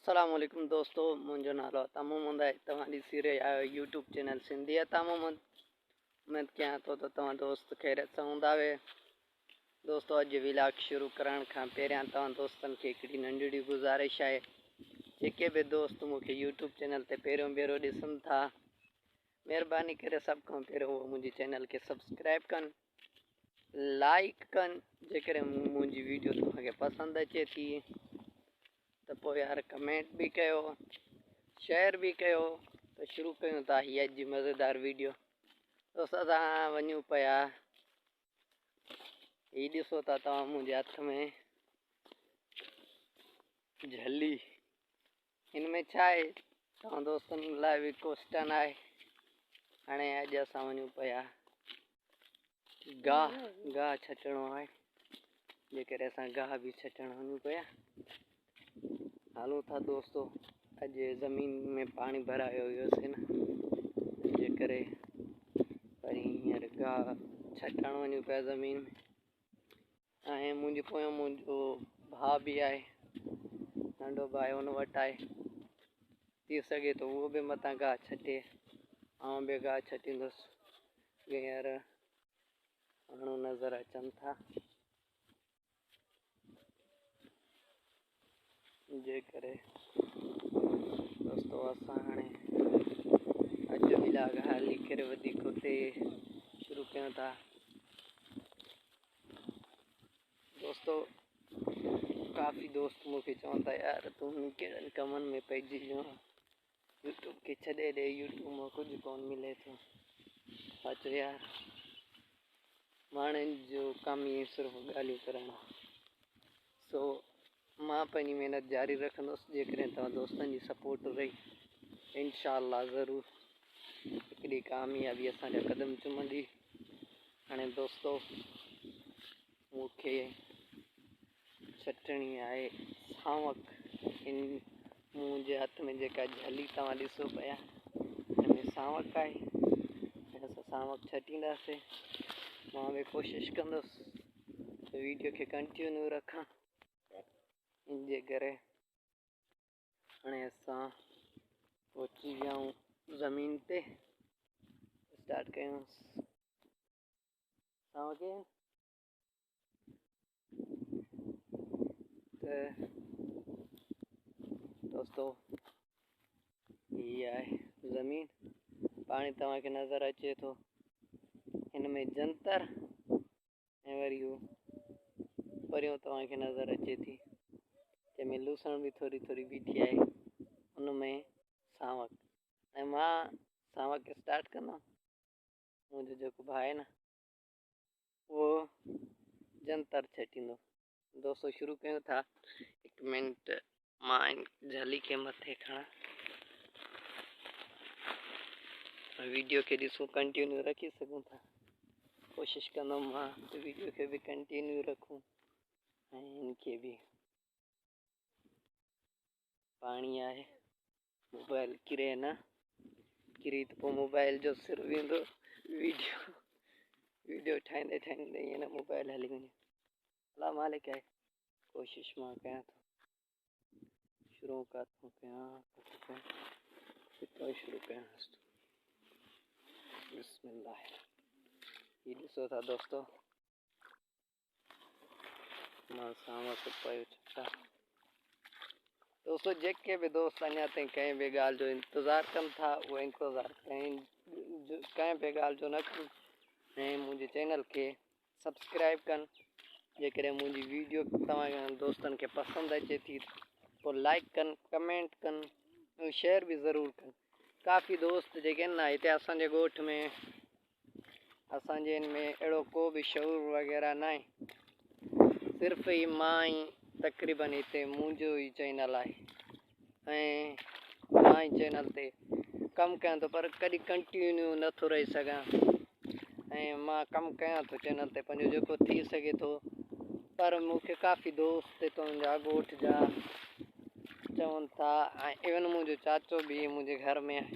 अस्सलाम वालेकुम दोस्तों, मुंहिंजो नालो तमो हूंदा आहे। तव्हां ॾिसी रहिया आहियो यूट्यूब चैनल सिंधी तमो। उम्मीद कयां थो त तव्हां दोस्त ख़ैरियत सां हूंदा वे। दोस्तों, अॼु व्लॉग शुरू करण खां पहिरियां तव्हां दोस्तनि खे हिकिड़ी नंढड़ी गुज़ारिश आहे। जेके बि दोस्त मूंखे यूट्यूब चैनल ते पहिरियों भेरो ॾिसनि था, महिरबानी करे सभ खां पहिरियों उहो मुंहिंजे चैनल खे सब्सक्राइब कनि, लाइक कनि। जेकॾहिं मुंहिंजी वीडियो तव्हांखे पसंदि अचे थी त पोइ यार कमेंट भी कयो, शेयर भी कयो। तो शुरू कयूं था हीअ अॼु जी मज़ेदार वीडियो। दोस्तों, असां वञूं पिया, हीअ ॾिसो था तव्हां मुंहिंजे हथ में झली। हिन में छा आहे, तव्हां दोस्तनि लाइ बि क्वेश्चन आहे। हाणे अॼु असां वञूं पिया गाह छटणो आहे। जेकॾहिं असां गाह बि छटण वञूं पिया, हलूं था दोस्तों। अॼु ज़मीन में पानी भरायो हुयोसीं न, जे करे वरी हींअर गाह छटण वञूं पिया ज़मीन में। ऐं मुंहिंजे पोयां मुंहिंजो भाउ बि आहे, नंढो भाउ हुन वटि आहे। थी सघे तो उहो बि मथां गाह छटे, आउं बि गाह छटींदुसि। हींअर माण्हू नज़र अचनि था, जे करे दोस्तों असां हाणे अॼु व्लॉग हली करे वधीक हुते शुरू कयूं था। दोस्तों, काफ़ी दोस्त मूंखे चवनि था, यार तूं कहिड़नि कमनि में पइजी वियो आहे, यूट्यूब खे छॾे ॾे, यूट्यूब मां कुझु कोन मिले थो। अचो यार, माण्हुनि जो कमु ई सिर्फ़ु ॻाल्हियूं करणु। सो मां पंहिंजी महिनत जारी रखंदुसि। जेकॾहिं तव्हां दोस्तनि जी सपोर्ट रही, इंशाअल्लाह ज़रूरु हिकिड़ी कामयाबी असांजा कदम चुमंदी। हाणे दोस्तों, मूंखे छटणी आहे सावक। इन मुंहिंजे हथ में जेका झली तव्हां ॾिसो पिया, हिनमें सावक आहे। असां सावक छटींदासीं। मां बि कोशिशि कंदुसि वीडियो खे कंटिन्यू रखां। इन जे करे हाणे असां पहुची विया आहियूं ज़मीन ते। स्टार्ट कयूं सावक त दोस्तों, हीअ आहे ज़मीन। पाणी तव्हांखे नज़र अचे थो, हिन में जंतर ऐं वरी परियों तव्हांखे नज़र अचे थी, जंहिंमें लूसण बि थोरी थोरी बीठी आहे। उनमें सावक, ऐं मां सावक स्टार्ट कंदुमि। मुंहिंजो जेको भाउ आहे न, उहो जंतर छटींदो। दोस्तों, शुरू कयूं था। 1 मिनट मां झली खे मथे खणा, वीडियो खे ॾिसो, कंटिन्यू रखी सघूं था। कोशिशि कंदुमि मां वीडियो खे बि कंटिन्यू रखूं ऐं इनखे बि। पाणी आहे, मोबाइल किरे न, किरी त पोइ मोबाइल जो सिर वेंदो। वीडियो ठाहींदे ठाहींदे ईअं न मोबाइल हली वञे। अल्लाह मालिक आहे, कोशिशि मां कयां थो। शुरू किथां कयां, किथां शुरू कयां। बिस्मिल्लाह। ये ॾिसो था दोस्तों, मां सावक पियो छटा। दोस्तों, जेके बि दोस्त अञा ताईं कंहिं बि ॻाल्हि जो इंतज़ारु कनि था, उहो इंतज़ारु कंहिं बि ॻाल्हि जो न कनि ऐं मुंहिंजे चैनल खे सब्सक्राइब कनि। जेकॾहिं मुंहिंजी वीडियो तव्हां दोस्तनि खे पसंदि अचे थी, पोइ लाइक कनि, कमेंट कनि ऐं शेयर बि ज़रूरु कनि। काफ़ी दोस्त जेके आहिनि न, हिते असांजे ॻोठ में, असांजे हिन में अहिड़ो को बि शऊर वग़ैरह न आहे। सिर्फ़ु ई मां ई तक़रीबन हिते मुंहिंजो ई चैनल आहे ऐं मां ई चैनल ते कमु कयां थो, पर कॾहिं कंटिन्यू नथो रही सघां। ऐं मां कमु कयां थो चैनल ते, पंहिंजो जेको थी सघे थो। पर मूंखे काफ़ी दोस्त हितां जा ॻोठ जा चवनि था, ऐं इवन मुंहिंजो चाचो बि मुंहिंजे घर में आहे,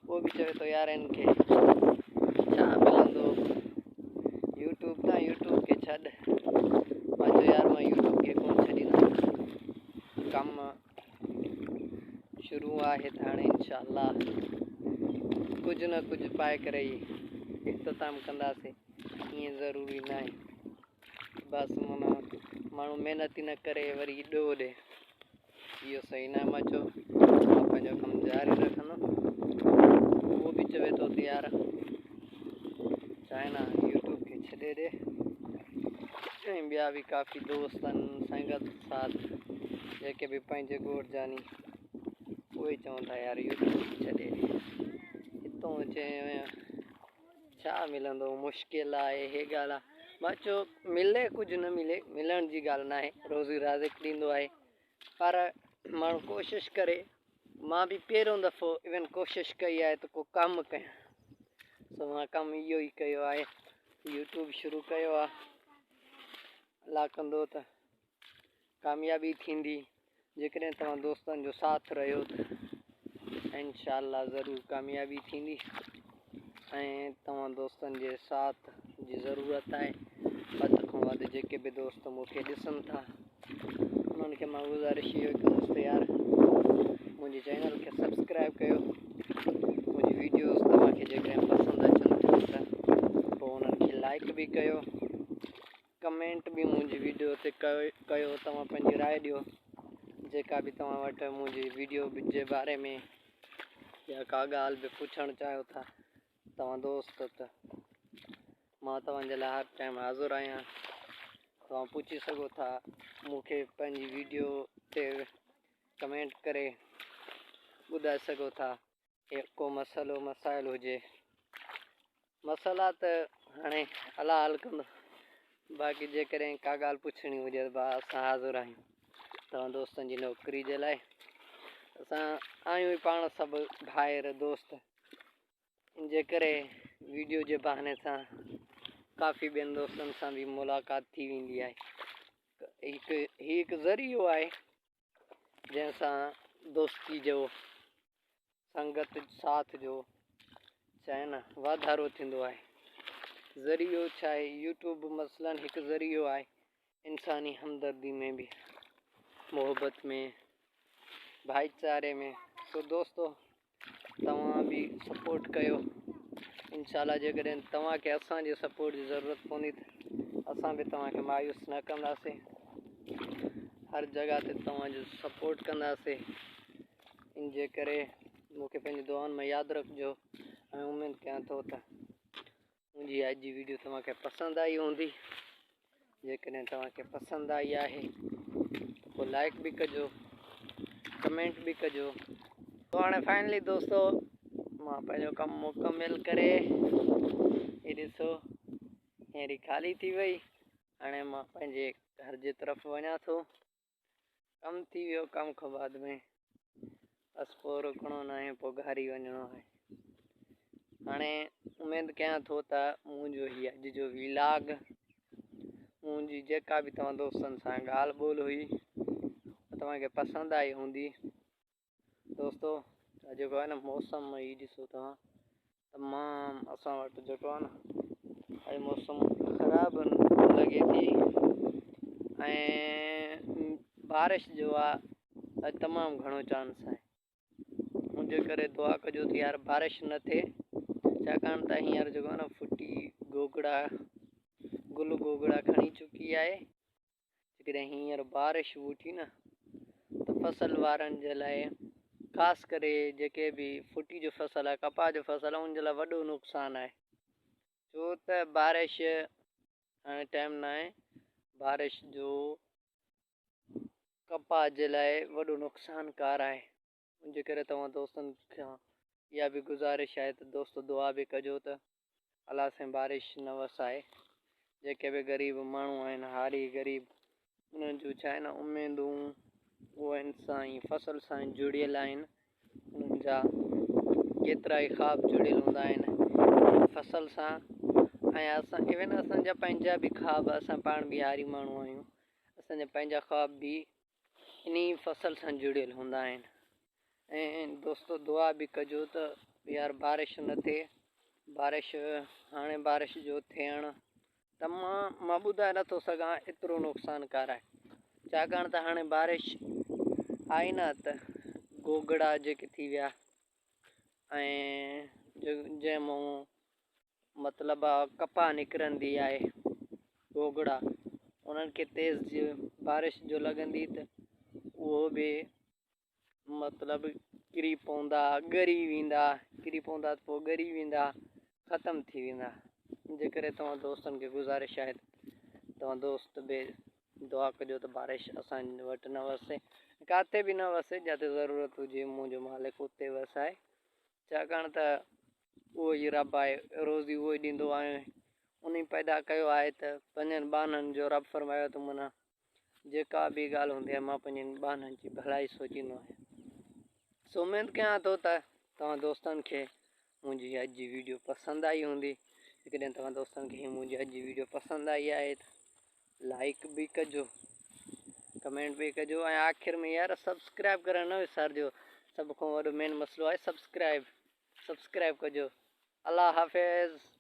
उहो बि चवे थो, यार इनखे छा मिलंदो, यूट्यूब खे छॾ। मां चयो, यार मां यूट्यूब खे कोन छॾींदुमि। कमु शुरू आहे त हाणे इंशाअल्लाह कुछ न कुछ पाए करे ई इख्तिताम कंदासीं। ईअं ज़रूरी न आहे बस माना माण्हू महिनत ई न करे वरी ॾोह ॾे, इहो सही न आहे। मां चयो मां पंहिंजो कमु जारी रखंदुमि। उहो बि चवे थो त यार चाइना यूट्यूब खे छॾे ॾे, ऐं ॿिया बि काफ़ी दोस्त आहिनि संगत साथ जेके बि पंहिंजे ॻोठ जा नी उहे चवनि था यार यूट्यूब खे छॾे ॾे। हितां चए छा मिलंदो, मुश्किल आहे हे ॻाल्हि आहे। मां चयो मिले कुझु न मिले, मिलण जी ॻाल्हि न आहे, रोज़ी राज़िक ॾींदो आहे, पर माण्हू कोशिशि करे। मां बि पहिरियों दफ़ो इवन कोशिशि कई आहे त को कमु कयां, सो मां कमु इहो ई कयो आहे, यूट्यूब शुरू कयो आहे। अलाह कंदो त कामयाबी थींदी जेकॾहिं तव्हां दोस्तनि जो साथ रहियो त इंशाअल्लाह ज़रूरु कामयाबी थींदी। ऐं तव्हां दोस्तनि जे साथ जी ज़रूरत आहे। वधि खां वधि जेके बि दोस्त मूंखे ॾिसनि था उन्हनि खे मां गुज़ारिश इहो कंदुसि त यार मुंहिंजे चैनल खे सब्सक्राइब कयो। मुंहिंजी वीडियोज़ तव्हांखे जेकॾहिं पसंदि अचनि थियूं त पोइ उन्हनि खे लाइक बि कयो, कमेंट बि मुंहिंजी वीडियो ते कयो। तव्हां पंहिंजी राय ॾियो, जेका बि तव्हां वटि मुंहिंजी वीडियो जे बारे में या का ॻाल्हि बि पुछणु चाहियो था तव्हां दोस्त, त मां तव्हांजे लाइ हर टाइम हाज़ुरु आहियां। तव्हां पुछी सघो था, मूंखे पंहिंजी वीडियो ते कमेंट करे ॿुधाए सघो था को मसाइलो मसाइल हुजे। मसाला त हाणे अलाह हल कंदो, बाक़ी जेकॾहिं का ॻाल्हि पुछणी हुजे त भाउ असां हाज़ुरु आहियूं तव्हां दोस्तनि जी नौकरी जे लाइ। असां आहियूं ई पाण सभु भाइर दोस्त, जे करे वीडियो जे बहाने सां काफ़ी ॿियनि दोस्तनि सां बि मुलाक़ात थी वेंदी आहे। हिकु ज़रियो आहे जंहिंसां दोस्ती जो संगत साथ जो चाहे न वाधारो थींदो आहे। ज़रियो छा आहे, यूट्यूब मसलन हिकु ज़रियो आहे इंसानी हमदर्दी में बि, मोहब्बत में, भाईचारे में। तो दोस्तो तव्हां बि सपोर्ट कयो। इंशाअल्लाह जेकॾहिं तव्हांखे असांजे सपोर्ट जी ज़रूरत पवंदी त असां बि तव्हांखे मायूस न कंदासीं, हर जॻह ते तव्हांजो सपोर्ट कंदासीं। इन जे करे मूंखे पंहिंजी दुआनि में यादि रखिजो ऐं उमेदु कयां थो त मुंहिंजी अॼु जी वीडियो तव्हांखे पसंदि आई हूंदी। जेकॾहिं तव्हांखे पसंदि आई आहे त पोइ लाइक बि कजो, कमेंट बि कजो। तो हाणे फाइनली दोस्तो मां पंहिंजो कमु मुकमिल करे ही ॾिसो हेरी ख़ाली थी वई। हाणे मां पंहिंजे घर जे तरफ़ वञा थो। कमु थी वियो, कम खां बाद में बसि पोइ रुकणो न आहे, पोइ घर ई वञिणो आहे। हाणे उमेदु कयां थो त मुंहिंजो हीअ अॼु जो व्लॉग, मुंहिंजी जेका बि तव्हां दोस्तनि सां ॻाल्हि ॿोल हुई तव्हांखे पसंदि आई हूंदी। दोस्तो जेको आहे न मौसम ही ॾिसो तव्हां तमामु असां वटि जेको आहे न अॼु मौसम ख़राबु लॻे थी ऐं बारिश जो आहे अॼु तमामु घणो चांस आहे। मुंहिंजे करे दुआ कजो त यार बारिश न थिए, छाकाणि त हींअर जेको आहे न फुटी गुल गोगड़ा खणी चुकी आहे। जेकॾहिं हींअर बारिश वठी न त फसल वारनि जे लाइ, ख़ासि करे जेके बि फुटी जो फसल आहे, कपास जो फसल आहे, उन जे लाइ वॾो नुक़सानु आहे। छो त बारिश हाणे टाइम न आहे, बारिश जो कपास जे लाइ वॾो नुक़सानकार आहे। मुंहिंजे करे तव्हां दोस्तनि खां इहा बि गुज़ारिश आहे त दोस्तो दुआ बि कजो त अलाह सां बारिश न वसाए। जेके बि ग़रीब माण्हू आहिनि, हारी ग़रीब, उन्हनि जूं छा आहे न उमेदूं उहो सां ई फसल सां जुड़ियल आहिनि। उन्हनि जा केतिरा ई ख़्वाब जुड़ियल हूंदा आहिनि फसल सां। ऐं असां इवन असांजा पंहिंजा बि ख़्वाब, असां पाण बि हारी माण्हू आहियूं, असांजा पंहिंजा ख़्वाब बि इन फसल सां जुड़ियल हूंदा आहिनि। ऐं दोस्तो दुआ बि कजो त यार बारिश न थिए। बारिश हाणे बारिश जो थियणु मां ॿुधाए नथो सघां, एतिरो नुक़सानकार आहे। छाकाणि त हाणे बारिश आई न त गोगड़ा जेके थी विया ऐं जंहिं मां मतिलबु कपह निकिरंदी आहे गोगड़ा, उन्हनि खे तेज़ बारिश जो लॻंदी त उहो बि मतिलबु किरी पवंदा, ॻरी वेंदा, किरी पवंदा त पोइ ॻरी वेंदा, ख़तमु थी वेंदा। जे करे तव्हां दोस्तनि खे गुज़ारिश आहे तव्हां दोस्त बि दुआ कजो त बारिश असां वटि न वसे, किथे बि न वसे, जिते ज़रूरत हुजे मुंहिंजो मालिक उते वसाए, छाकाणि त उहो ई रब आहे, रोज़ी उहो ई ॾींदो आहे। उन पैदा कयो आहे त पंहिंजनि ॿारनि जो रब फरमायो त माना जेका बि ॻाल्हि हूंदी आहे मां पंहिंजनि ॿारनि जी भलाई सोचींदो आहियां। सो उमेद कयां थो त तव्हां दोस्तनि खे मुंहिंजी अॼु जी वीडियो पसंदि आई हूंदी। जेकॾहिं तव्हां दोस्तनि खे मुंहिंजी अॼु जी वीडियो पसंदि आई आहे त लाइक बि कजो, कमेंट बि कजो ऐं आख़िर में यार सब्सक्राइब करणु न विसारिजो। सभ खां वॾो मेन मसइलो आहे सब्सक्राइब कजो। अल्लाह हाफ़िज़।